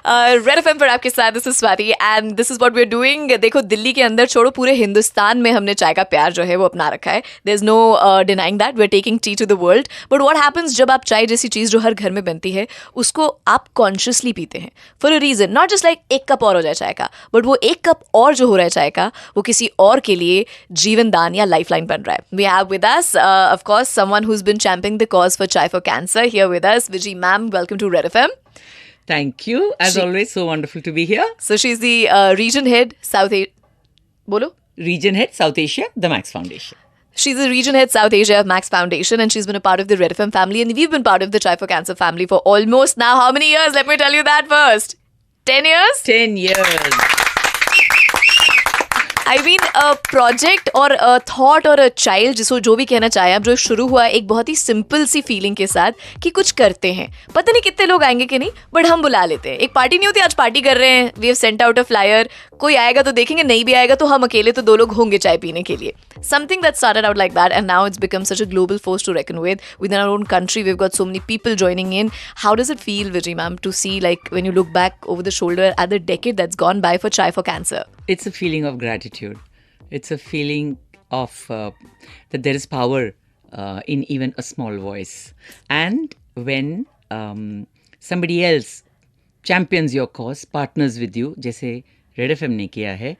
Red FM पर आपके साथ this is Swati and this is what we are doing. देखो, दिल्ली के अंदर छोड़ो, पूरे हिंदुस्तान में हमने चाय का प्यार जो है वो अपना रखा है. There is no denying that we are taking tea to the world. But what happens जब आप चाय जैसी चीज जो हर घर में बनती है उसको आप कॉन्शियसली पीते हैं for a reason, not just like एक कप और हो जाए चाय का, बट वो एक कप और जो हो रहा है चाय का वो किसी और के लिए जीवन दान या लाइफ लाइन बन रहा है. We have with us of course someone who has been championing the cause for Chai for Cancer. Here with us Viji ma'am, welcome to Red FM. Thank you. As always, so wonderful to be here. So she's the region head South Asia. Bolo? Region Head, South Asia, the Max Foundation. She's the region head South Asia of Max Foundation, and she's been a part of the Red FM family, and we've been part of the Try for Cancer family for almost now how many years? Let me tell you that first. 10 years? 10 years. I mean project और thought और child, जिसको जो भी कहना चाहे आप, जो शुरू हुआ एक बहुत ही सिंपल सी फीलिंग के साथ कि कुछ करते हैं. पता नहीं कितने लोग आएंगे कि नहीं, बट हम बुला लेते हैं. एक पार्टी नहीं होती, आज पार्टी कर रहे हैं, we have sent out a flyer. कोई आएगा तो देखेंगे, नहीं भी आएगा तो हम अकेले तो 2 लोग होंगे चाय पीने के लिए. Something that started out like that and now it's become such a global force to reckon with. Within our own country, we've got so many people joining in. How does it feel, Vijay ma'am, to see, like, when you look back over the shoulder at the decade that's gone by for Chai for Cancer? It's a feeling of gratitude. It's a feeling of that there is power in even a small voice. And when somebody else champions your cause, partners with you, जैसे red FM ने किया है.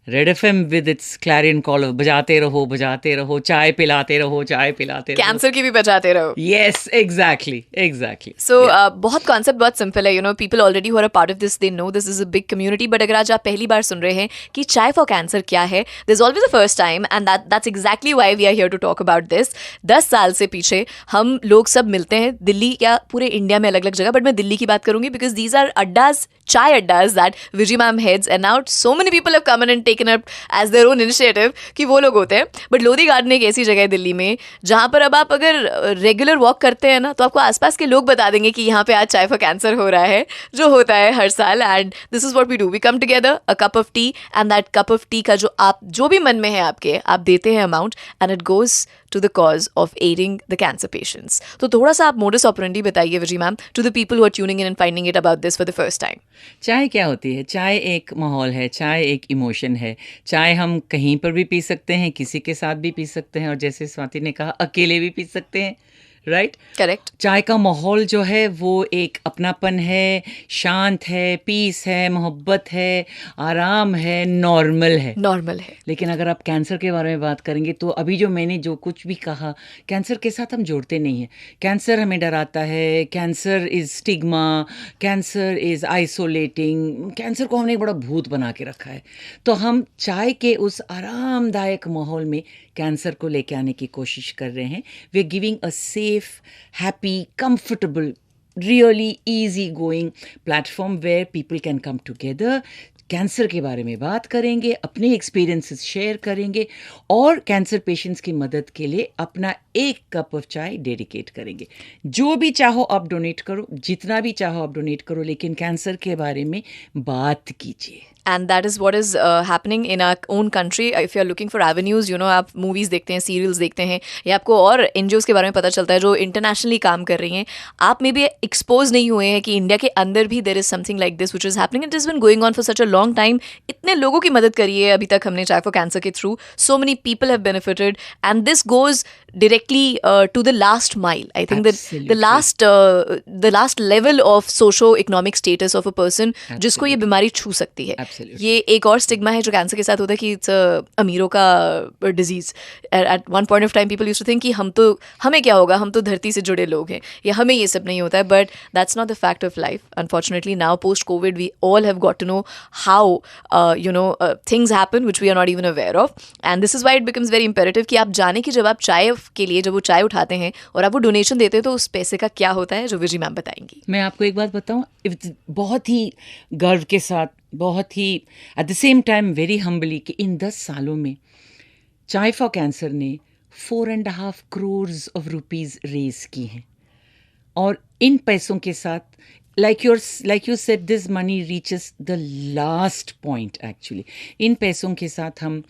Red FM with its Clarion call, बजाते रहो, चाय पिलाते रहो. Cancer की भी बचाते रहो. Yes, exactly. So बहुत कॉन्सेप्ट बहुत सिंपल है. You know, people already who are a part of this, they know this is a big community. But अगर आज आप पहली बार सुन रहे हैं कि चाय फॉर कैंसर क्या है, there is always a first time and that's exactly why we are here to talk about this. 10 साल से पीछे हम लोग सब मिलते हैं दिल्ली या पूरे इंडिया में अलग अलग जगह, बट मैं दिल्ली की बात करूंगी because these are addas, Chai addas that Viji ma'am heads, and now so many people have come in and taken up as their own initiative कि वो लोग होते हैं. बट लोधी गार्डन एक ऐसी जगह है दिल्ली में जहाँ पर अब आप अगर रेगुलर वॉक करते हैं ना, तो आपको आसपास के लोग बता देंगे कि यहाँ पे आज चाय फॉर कैंसर हो रहा है, जो होता है हर साल. And this is what we do, we come together, a cup of tea, and that cup of tea का जो भी मन में है आपके, आप देते हैं amount, and it goes to the cause of aiding the cancer patients. तो थोड़ा सा आप modus operandi बताइए विजी ma'am, to the people who are tuning in and finding it about this for the first time. चाय क्या होती है? चाय एक माहौल है, चाय एक इमोशन है. चाय हम कहीं पर भी पी सकते हैं, किसी के साथ भी पी सकते हैं, और जैसे स्वाति ने कहा, अकेले भी पी सकते हैं. Right, correct. चाय का माहौल जो है वो एक अपनापन है, शांत है, पीस है, मोहब्बत है, आराम है, नॉर्मल है. लेकिन अगर आप कैंसर के बारे में बात करेंगे तो अभी जो मैंने जो कुछ भी कहा, कैंसर के साथ हम जोड़ते नहीं हैं. कैंसर हमें डराता है, cancer is stigma, cancer is isolating, cancer को हमने एक बड़ा भूत बना के रखा है. तो हम चाय के उस आरामदायक माहौल में कैंसर को लेके आने की कोशिश कर रहे हैं. We are giving a safe, happy, comfortable, really easy going platform where people can come together. Cancer के बारे में बात करेंगे, अपने एक्सपीरियंसेस शेयर करेंगे, और कैंसर पेशेंट्स की मदद के लिए अपना एक कप ऑफ चाय डेडिकेट करेंगे. जो भी चाहो आप डोनेट करो, जितना भी चाहो आप डोनेट करो, लेकिन कैंसर के बारे में बात कीजिए. And that is what is happening in our own country. If you are looking for avenues, you know, आप movies देखते हैं, serials देखते हैं, या आपको और NGOs के बारे में पता चलता है जो internationally काम कर रही हैं, आप में भी expose नहीं हुए हैं कि इंडिया के अंदर भी there is something like this which is happening. It has been going on for such a long time. इतने लोगों की मदद करी है अभी तक हमने चाय फॉर कैंसर के through. So many people have benefited, and this goes directly to the last mile. I think that the last level of socio-economic status of a person जिसको ये बीमारी छू सकती है. ये एक और स्टिग्मा है जो कैंसर के साथ होता है कि इट्स अमीरों का disease. At one point of time people used to think कि हमें क्या होगा, हम तो धरती से जुड़े लोग हैं, या हमें ये सब नहीं होता है. But that's not the fact of life. Unfortunately now post Covid we all have got to know how things happen which we are not even aware of. And this is why it becomes very imperative कि आप जाने कि जब आप चाय के लिए जब वो चाय उठाते हैं और आप वो डोनेशन देते हैं तो उस पैसे का क्या होता है, जो विजी मैम बताएंगी. मैं आपको एक बात बताऊं, बहुत ही गर्व के साथ, बहुत ही at the same time very humbly, कि इन 10 सालों में चाय फॉर कैंसर ने 4.5 crores of rupees रेज की हैं. और इन पैसों के साथ, like you said, this money reaches the last point actually. इन पैसों के साथ हम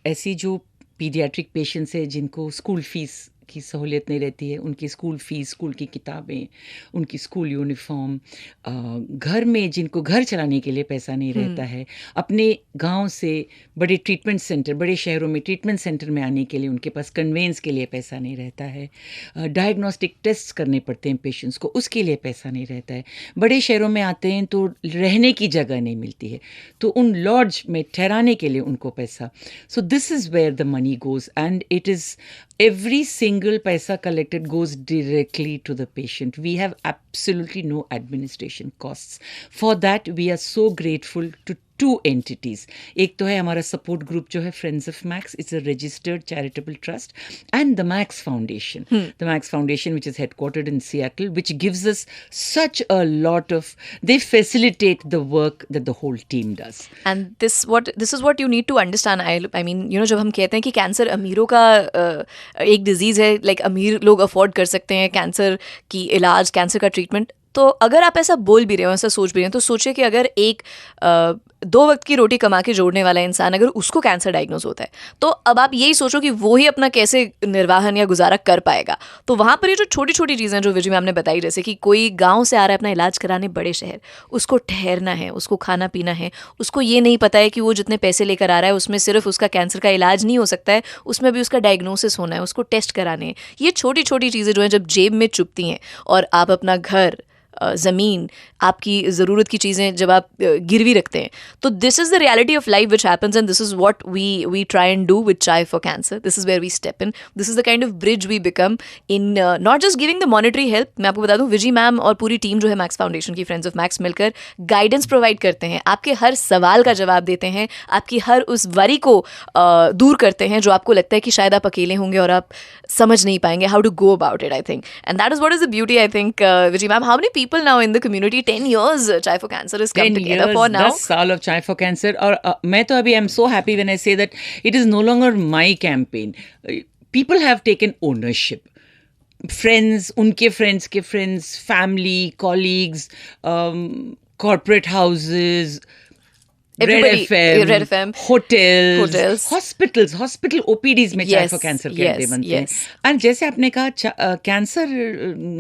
ऐसी जो पीडियाट्रिक पेशेंट्स है जिनको स्कूल फीस की सहूलियत नहीं रहती है, उनकी स्कूल फीस, स्कूल की किताबें, उनकी स्कूल यूनिफॉर्म, घर में जिनको घर चलाने के लिए पैसा नहीं रहता है, अपने गांव से बड़े ट्रीटमेंट सेंटर, बड़े शहरों में ट्रीटमेंट सेंटर में आने के लिए उनके पास कन्वेंस के लिए पैसा नहीं रहता है, डायग्नोस्टिक टेस्ट करने पड़ते हैं पेशेंट्स को, उसके लिए पैसा नहीं रहता है, बड़े शहरों में आते हैं तो रहने की जगह नहीं मिलती है, तो उन लॉज में ठहराने के लिए उनको पैसा. So this is where the money goes and it is every single paisa collected goes directly to the patient. We have absolutely no administration costs. For that, we are so grateful to two entities. एक तो है हमारा support group जो है friends of max, it's a registered charitable trust, and the max foundation. The max foundation which is headquartered in Seattle, which gives us such a lot of, they facilitate the work that the whole team does. And this is what you need to understand. I mean, you know, जब हम कहते हैं कि cancer अमीरों का एक disease है, like अमीर लोग अफोर्ड कर सकते हैं कैंसर की इलाज, कैंसर का ट्रीटमेंट, तो अगर आप ऐसा बोल भी रहे हो, ऐसा सोच भी रहे हैं, तो सोचिए कि अगर एक 2 वक्त की रोटी कमा के जोड़ने वाला इंसान अगर उसको कैंसर डायग्नोज होता है, तो अब आप यही सोचो कि वो ही अपना कैसे निर्वाहन या गुजारा कर पाएगा. तो वहाँ पर ये जो छोटी छोटी चीज़ें जो विजय मैम ने बताई, जैसे कि कोई गांव से आ रहा है अपना इलाज कराने बड़े शहर, उसको ठहरना है, उसको खाना पीना है, उसको ये नहीं पता है कि वो जितने पैसे लेकर आ रहा है उसमें सिर्फ उसका कैंसर का इलाज नहीं हो सकता है, उसमें भी उसका डायग्नोसिस होना है, उसको टेस्ट कराने हैं. ये छोटी छोटी चीज़ें जो हैं जब जेब में चुभती हैं, और आप अपना घर, ज़मीन, आपकी ज़रूरत की चीज़ें जब आप गिरवी रखते हैं, तो this is the reality of life which happens, and this is what we try and do with Chai for Cancer. This is where we step in. This is the kind of bridge we become in not just giving the monetary help. मैं आपको बता दूं, विजी ma'am और पूरी team जो है max foundation की, friends of max, मिलकर गाइडेंस प्रोवाइड करते हैं, आपके हर सवाल का जवाब देते हैं, आपकी हर उस वरी को दूर करते हैं जो आपको लगता है कि शायद आप अकेले होंगे और आप समझ नहीं पाएंगे how to go about it, I think. And that is what is the beauty, I think, Viji ma'am. How many people now in the community? 10 years Chai for Cancer has come together for now. 10 साल of Chai for Cancer. और मैं तो अभी I'm so happy when I say that it is no longer my campaign. People have taken ownership. Friends, उनके friends के friends, family, colleagues, corporate houses, Everybody, Red FM, hotels, hospital OPDs में चाय for cancer के अड्डे बनते हैं. And जैसे आपने कहा, कैंसर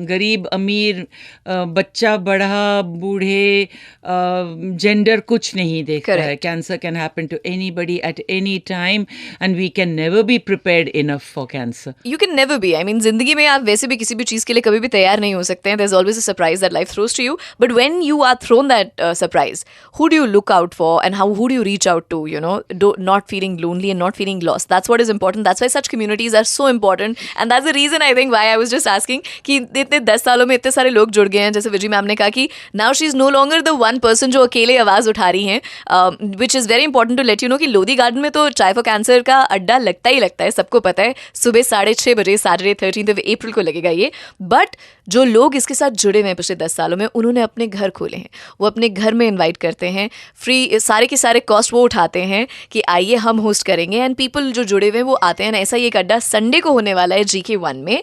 गरीब अमीर, बच्चा बड़ा बूढ़े, जेंडर कुछ नहीं देखता है. Cancer can happen to anybody at any time, and we can never be prepared enough for cancer. You can never be. I mean, जिंदगी में आप वैसे भी किसी भी चीज़ के लिए कभी भी तैयार नहीं हो सकते हैं. There is always a surprise that life throws to you, but when you are thrown that surprise, who do you look out for? And who do you reach out to, you know, not feeling lonely and not feeling lost? That's what is important. That's why such communities are so important, and that's the reason I think why I was just asking कि इतने 10 सालों में इतने सारे लोग जुड़ गए हैं. जैसे विजय मैम ने कहा कि now she is no longer the one person जो अकेले आवाज़ उठा रही हैं, which is very important to let you know कि लोधी गार्डन में तो चाय फॉर कैंसर का अड्डा लगता ही लगता है, सबको पता है. सुबह 6:30 बजे सैटरडे 13 अप्रैल को लगेगा ये. बट जो लोग इसके साथ जुड़े हुए हैं पिछले 10 सालों में, उन्होंने अपने घर खोले हैं, वो अपने घर में इन्वाइट करते हैं, फ्री सारे के सारे कॉस्ट वो उठाते हैं कि आइए हम होस्ट करेंगे, एंड पीपल जो जुड़े हुए हैं वो आते हैं. ऐसा ही एक अड्डा संडे को होने वाला है GK1 में.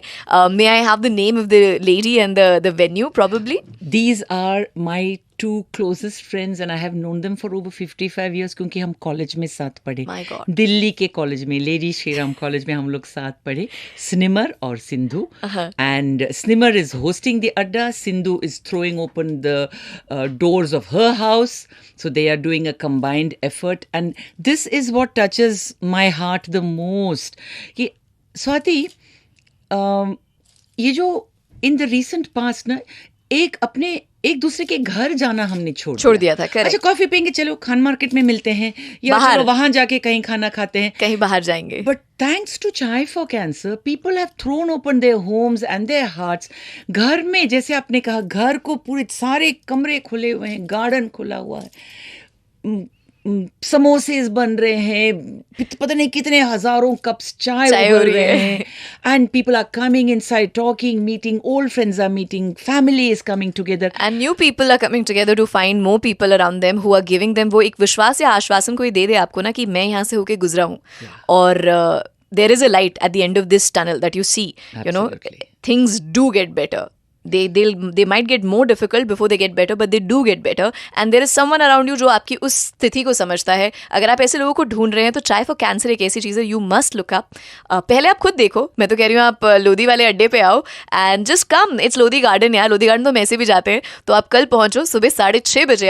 May I have the name of the lady and the venue probably? These are my two closest friends and I have known them for over 55 years क्योंकि हम कॉलेज में साथ पढ़े. My God. दिल्ली के कॉलेज में, lady Shriram college में हम लोग साथ पढ़े. स्निमर और Sindhu. And Snimmer is hosting the adda. Sindhu is throwing open the doors of her house. So they are doing a combined effort. And this is what touches my heart the most. कि स्वाति, ये जो in the recent past ना, एक दूसरे के घर जाना हमने छोड़ दिया था. अच्छा, कॉफी पियेंगे, चलो खान मार्केट में मिलते हैं, या चलो वहां जाके कहीं खाना खाते हैं, कहीं बाहर जाएंगे. बट थैंक्स टू चाय for cancer, people have thrown open their homes and there hearts. घर में, जैसे आपने कहा, घर को पूरे सारे कमरे खुले हुए हैं, गार्डन खुला हुआ है, समोसे बन रहे हैं, पता नहीं कितने हजारों कप्स चाय हो रहे हैं, and people are coming inside, talking, meeting, old friends are meeting, family is coming together, and new people are coming together to find more people around them who are giving them. वो एक विश्वास या आश्वासन कोई दे दे आपको ना कि मैं यहाँ से होके गुजरा हूँ, और there is a light at the end of this tunnel that you see. You know, things do get better. they might get more difficult before they get better, but they do get better, and there is someone around you जो आपकी उस स्थिति को समझता है. अगर आप ऐसे लोगों को ढूंढ रहे हैं तो ट्राई फॉर कैंसर एक ऐसी चीज़ है, यू मस्ट लुक अप. पहले आप खुद देखो, मैं तो कह रही हूँ आप लोधी वाले अड्डे पे आओ and just come. It's Lodhi garden यार, लोधी गार्डन तो हम ऐसे भी जाते हैं. तो आप कल पहुँचो सुबह 6:30 बजे.